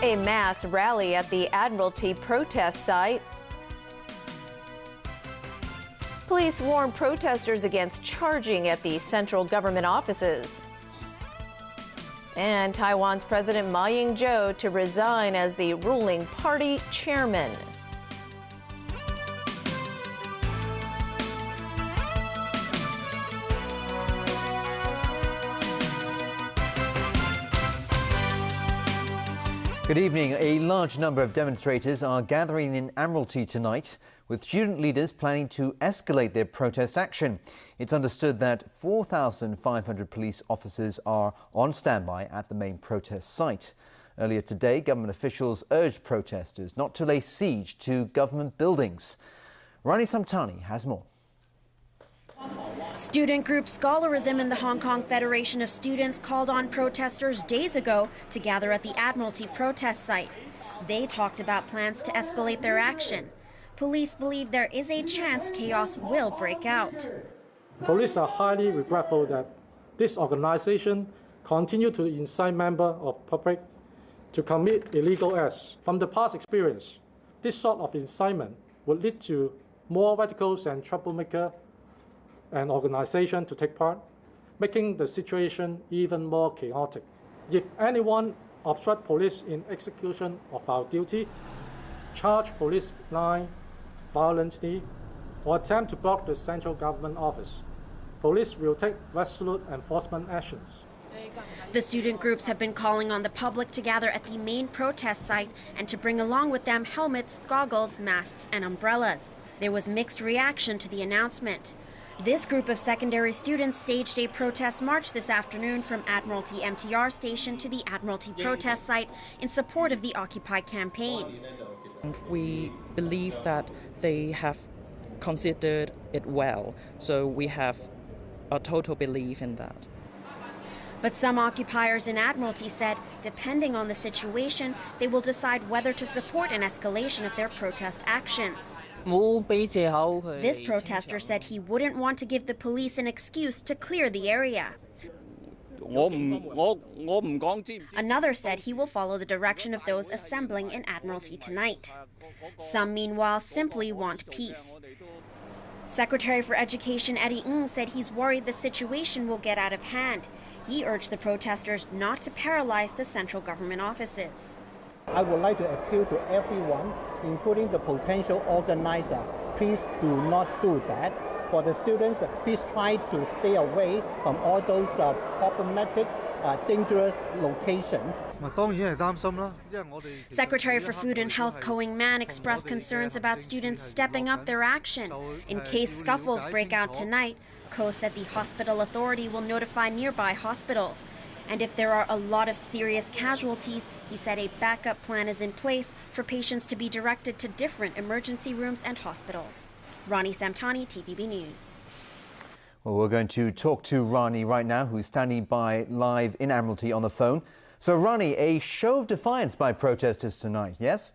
A mass rally at the Admiralty protest site. Police warn protesters against charging at the central government offices. And Taiwan's President Ma Ying-jeou to resign as the ruling party chairman. Good evening. A large number of demonstrators are gathering in Admiralty tonight, with student leaders planning to escalate their protest action. It's understood that 4,500 police officers are on standby at the main protest site. Earlier today, government officials urged protesters not to lay siege to government buildings. Rani Samtani has more. Student group Scholarism and the Hong Kong Federation of Students called on protesters days ago to gather at the Admiralty protest site. They talked about plans to escalate their action. Police believe there is a chance chaos will break out. Police are highly regretful that this organization continued to incite members of public to commit illegal acts. From the past experience, this sort of incitement would lead to more radicals and troublemakers and organization to take part, making the situation even more chaotic. If anyone obstructs police in execution of our duty, charge police line violently, or attempt to block the central government office, police will take resolute enforcement actions. The student groups have been calling on the public to gather at the main protest site and to bring along with them helmets, goggles, masks, and umbrellas. There was mixed reaction to the announcement. This group of secondary students staged a protest march this afternoon from Admiralty MTR station to the Admiralty protest site in support of the Occupy campaign. We believe that they have considered it well, so we have a total belief in that. But some occupiers in Admiralty said, depending on the situation, they will decide whether to support an escalation of their protest actions. This protester said he wouldn't want to give the police an excuse to clear the area. Another said he will follow the direction of those assembling in Admiralty tonight. Some, meanwhile, simply want peace. Secretary for Education Eddie Ng said he's worried the situation will get out of hand. He urged the protesters not to paralyze the central government offices. I would like to appeal to everyone, including the potential organizer. Please do not do that. For the students, please try to stay away from all those problematic, dangerous locations. Secretary for Food and Health Ko Wing-man expressed concerns about students stepping up their action. In case scuffles break out tonight, Ko said the hospital authority will notify nearby hospitals. And if there are a lot of serious casualties, he said a backup plan is in place for patients to be directed to different emergency rooms and hospitals. Rani Samtani, TVB News. Well, we're going to talk to Rani right now, who's standing by live in Admiralty on the phone. So, Rani, a show of defiance by protesters tonight, yes?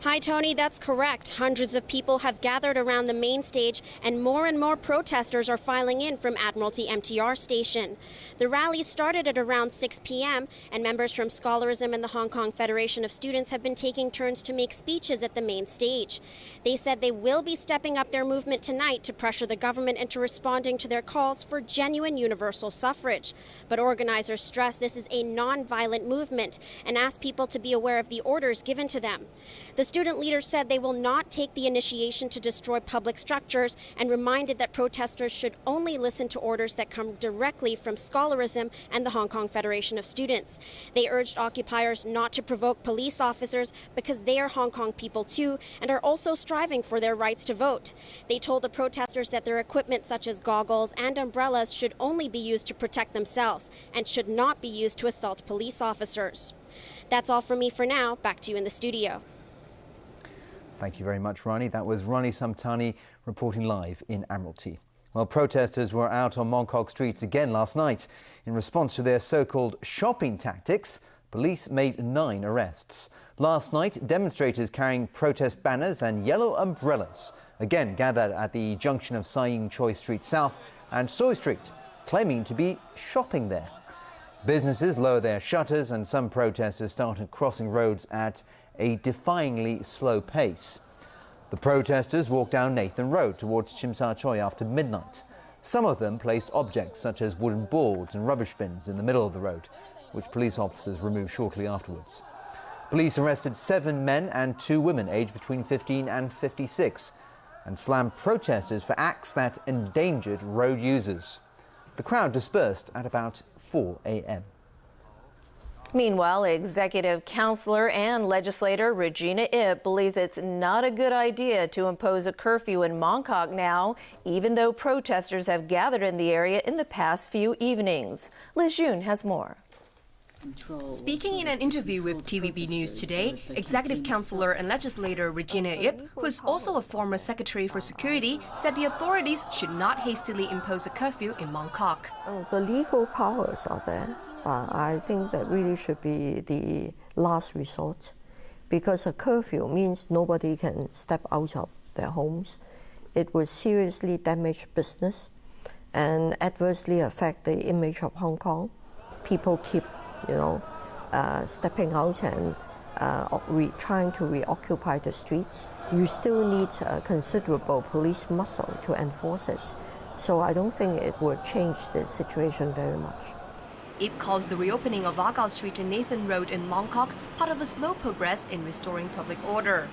Hi, Tony, that's correct. Hundreds of people have gathered around the main stage and more protesters are filing in from Admiralty MTR station. The rally started at around 6 p.m. and members from Scholarism and the Hong Kong Federation of Students have been taking turns to make speeches at the main stage. They said they will be stepping up their movement tonight to pressure the government into responding to their calls for genuine universal suffrage. But organizers stress this is a non-violent movement and ask people to be aware of the orders given to them. The student leaders said they will not take the initiation to destroy public structures and reminded that protesters should only listen to orders that come directly from Scholarism and the Hong Kong Federation of Students. They urged occupiers not to provoke police officers because they are Hong Kong people too and are also striving for their rights to vote. They told the protesters that their equipment such as goggles and umbrellas should only be used to protect themselves and should not be used to assault police officers. That's all from me for now. Back to you in the studio. Thank you very much, Rani. That was Rani Samtani reporting live in Admiralty. Well, protesters were out on Mong Kok streets again last night in response to their so-called shopping tactics. Police made 9 arrests. Last night, demonstrators carrying protest banners and yellow umbrellas again gathered at the junction of Sai Ying Choi Street South and Soy Street, claiming to be shopping there. Businesses lowered their shutters and some protesters started crossing roads at a defyingly slow pace. The protesters walked down Nathan Road towards Tsim Sha Tsui after midnight. Some of them placed objects such as wooden boards and rubbish bins in the middle of the road, which police officers removed shortly afterwards. Police arrested 7 men and 2 women aged between 15 and 56 and slammed protesters for acts that endangered road users. The crowd dispersed at about 4 a.m. Meanwhile, executive councillor and legislator Regina Ip believes it's not a good idea to impose a curfew in Mongkok now, even though protesters have gathered in the area in the past few evenings. Liz Jun has more. Speaking in an interview with TVB News today, Executive Councillor and Legislator Regina Ip, who is also a former Secretary for Security, said the authorities should not hastily impose a curfew in Mongkok. The legal powers are there, but I think that really should be the last resort, because a curfew means nobody can step out of their homes. It would seriously damage business and adversely affect the image of Hong Kong. People keep stepping out and trying to reoccupy the streets. You still need considerable police muscle to enforce it. So I don't think it would change the situation very much. It calls the reopening of Argyle Street and Nathan Road in Mongkok part of a slow progress in restoring public order.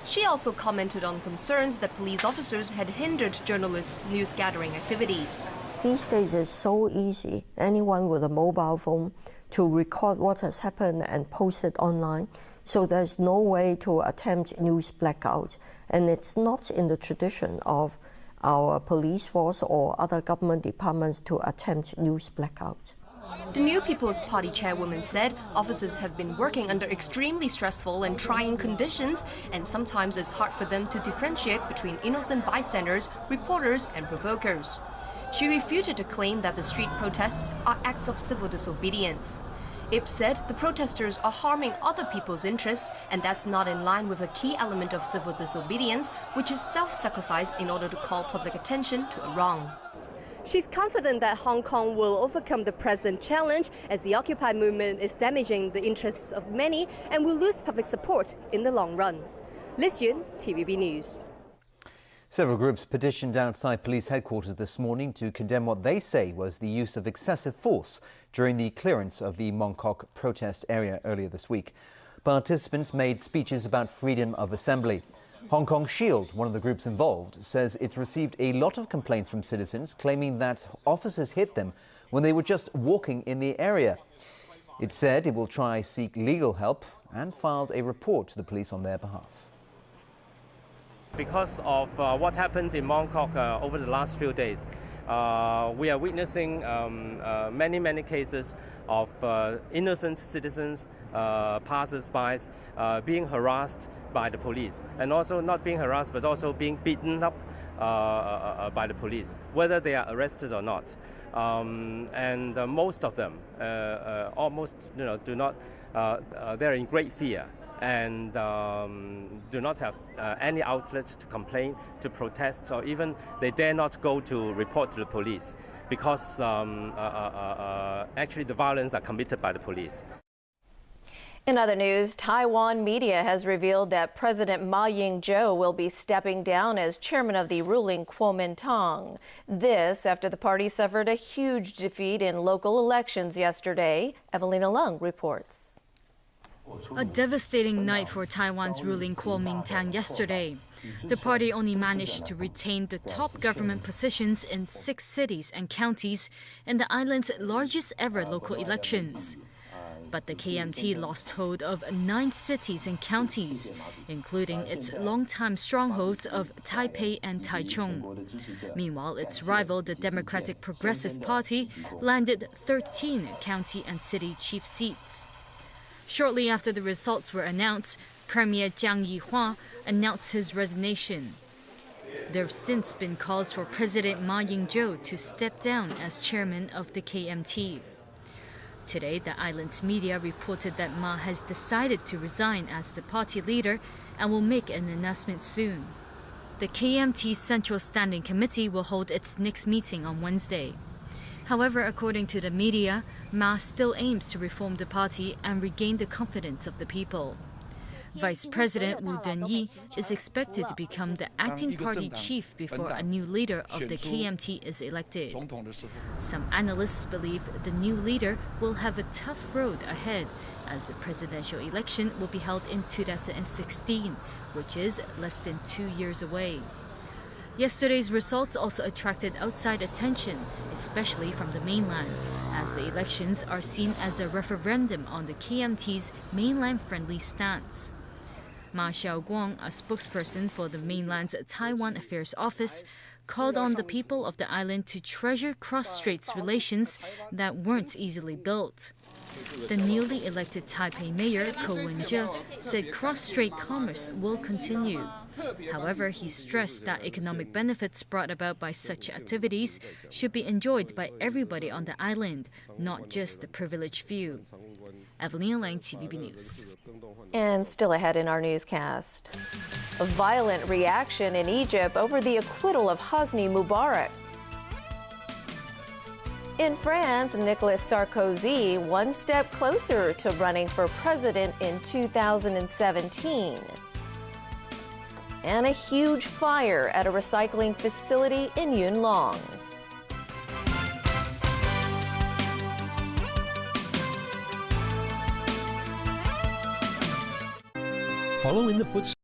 She also commented on concerns that police officers had hindered journalists' news gathering activities. These days it's so easy, anyone with a mobile phone, to record what has happened and post it online. So there's no way to attempt news blackout. And it's not in the tradition of our police force or other government departments to attempt news blackout. The New People's Party chairwoman said officers have been working under extremely stressful and trying conditions, and sometimes it's hard for them to differentiate between innocent bystanders, reporters, and provokers. She refuted a claim that the street protests are acts of civil disobedience. Ip said the protesters are harming other people's interests, and that's not in line with a key element of civil disobedience, which is self-sacrifice in order to call public attention to a wrong. She's confident that Hong Kong will overcome the present challenge, as the Occupy movement is damaging the interests of many and will lose public support in the long run. Liz Yun, TVB News. Several groups petitioned outside police headquarters this morning to condemn what they say was the use of excessive force during the clearance of the Mongkok protest area earlier this week. Participants made speeches about freedom of assembly. Hong Kong Shield, one of the groups involved, says it's received a lot of complaints from citizens claiming that officers hit them when they were just walking in the area. It said it will try seek legal help and filed a report to the police on their behalf. Because of what happened in Mongkok over the last few days, we are witnessing many cases of innocent citizens, passers-by, being harassed by the police, and also not being harassed but also being beaten up by the police, whether they are arrested or not. And most of them almost do not, they're in great fear and do not have any outlet to complain, to protest, or even they dare not go to report to the police because actually the violence are committed by the police. In other news, Taiwan media has revealed that President Ma Ying-jeou will be stepping down as chairman of the ruling Kuomintang. This after the party suffered a huge defeat in local elections yesterday. Evelina Leung reports. A devastating night for Taiwan's ruling Kuomintang yesterday. The party only managed to retain the top government positions in 6 cities and counties in the island's largest ever local elections. But the KMT lost hold of 9 cities and counties, including its longtime strongholds of Taipei and Taichung. Meanwhile, its rival, the Democratic Progressive Party, landed 13 county and city chief seats. Shortly after the results were announced, Premier Jiang Yihua announced his resignation. There have since been calls for President Ma Ying-jeou to step down as chairman of the KMT. Today, the island's media reported that Ma has decided to resign as the party leader and will make an announcement soon. The KMT Central Standing Committee will hold its next meeting on Wednesday. However, according to the media, Ma still aims to reform the party and regain the confidence of the people. Vice President Wu Dunyi is expected to become the acting party chief before a new leader of the KMT is elected. Some analysts believe the new leader will have a tough road ahead, as the presidential election will be held in 2016, which is less than 2 years away. Yesterday's results also attracted outside attention, especially from the mainland, as the elections are seen as a referendum on the KMT's mainland-friendly stance. Ma Xiaoguang, a spokesperson for the mainland's Taiwan Affairs Office, called on the people of the island to treasure cross-straits relations that weren't easily built. The newly elected Taipei mayor, Ko Wen-je, said cross-strait commerce will continue. However, he stressed that economic benefits brought about by such activities should be enjoyed by everybody on the island, not just the privileged few. Evelyn Lang, TVB News. And still ahead in our newscast, a violent reaction in Egypt over the acquittal of Hosni Mubarak. In France, Nicolas Sarkozy one step closer to running for president in 2017. And a huge fire at a recycling facility in Yunlong. Follow in the footsteps